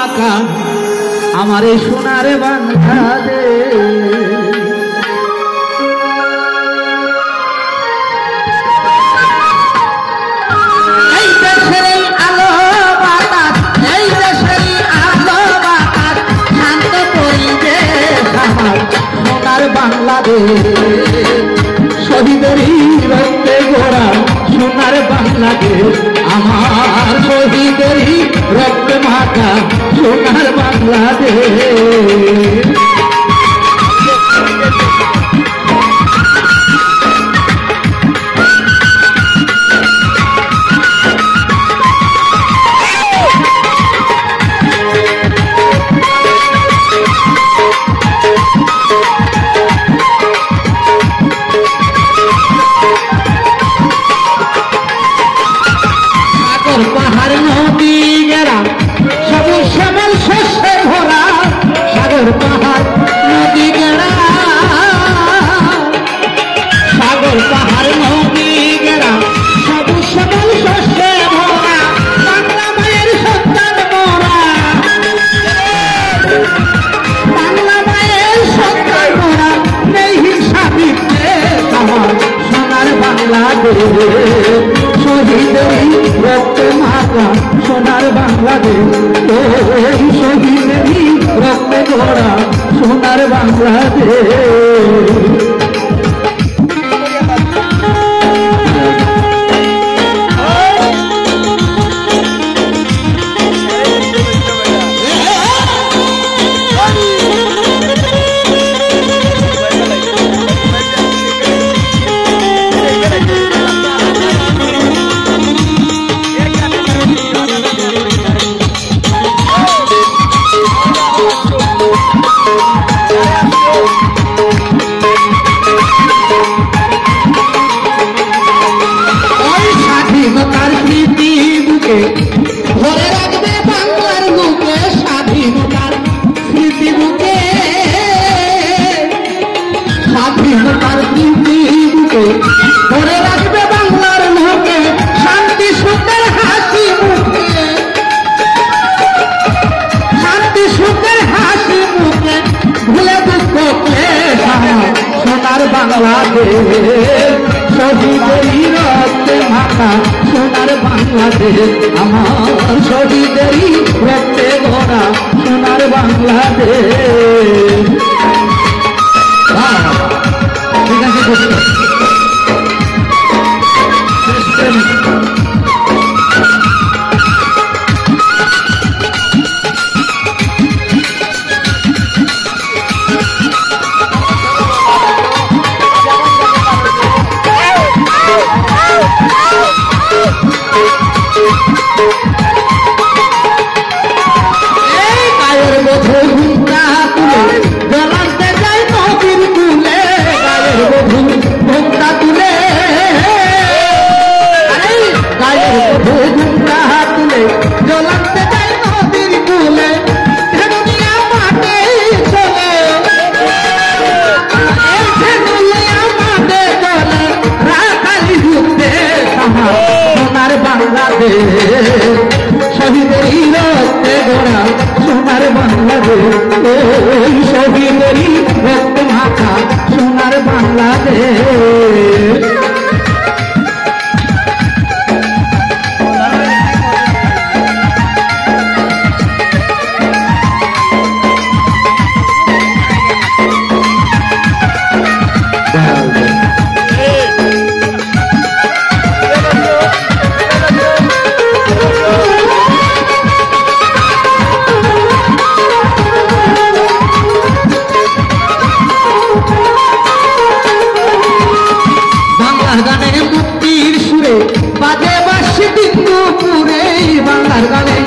মাখা আমার এই সোনার বাংলাদেশ। এই দেশের আলো বাতাস, এই দেশের আলো বাতাস, শান্ত পরিবেশ আমার সোনার বাংলাদেশ। শহীদেরই রক্তে গড়া সোনার বাংলাদেশ আমার, শহীদেরই রক্তে মাখা সোনার বাংলাদেশ। পাহাড় নদী গেরা সবুজ শ্যামল শস্যে ভরা, সাগর পাহাড় নদী গেরা, সাগর পাহাড় নদী গেরা সবুজ শ্যামল শস্যে ভরা, বাংলা মায়ের সন্তান মোরা, বাংলা মায়ের সন্তান মোরা, নেই হিংসা বিদ্বেষ আমার সোনার বাংলাদেশ। শহীদেরই রক্তে মাখা সোনার বাংলাদেশ, ওই শহীদেরই রক্তে গড়া সোনার বাংলাদেশ। ধরে রাখবে বাংলার বুকে স্বাধীনতার স্মৃতি, বুকে স্বাধীনতার স্মৃতি বুকে ধরে রাখবে বাংলার মুখে শান্তি সুখের হাসি মুখে, শান্তি সুখের হাসি মুখে ভুলে দুঃখ ক্লেশ আমার সোনার বাংলাদেশ। শহীদেরই রক্তে মাখা সোনার বাংলাদেশ আমার, শহীদেরই রক্তে গড়া সোনার বাংলাদেশ। ঠিক আছে, গায়ের বধূ ঘুমটা তুলে জলাতে যায় নদীর কূলে, গায়ের বধূ ঘুমটা তুলে, গায়ের বধূ ঘুমটা তুলে জলাতে যায় নদীর কূলে, ধেনুলিয়া মাঠে চলে, ধেনুলিয়া মাঠে চলে, রাখালি যুদ্ধে আমার সোনার বাংলাদেশ। শহীদেরই রক্তে গড়া সোনার বাংলাদেশ, ওই শহীদেরই রক্তে মাখা সোনার বাংলাদেশ। বাংলার গানে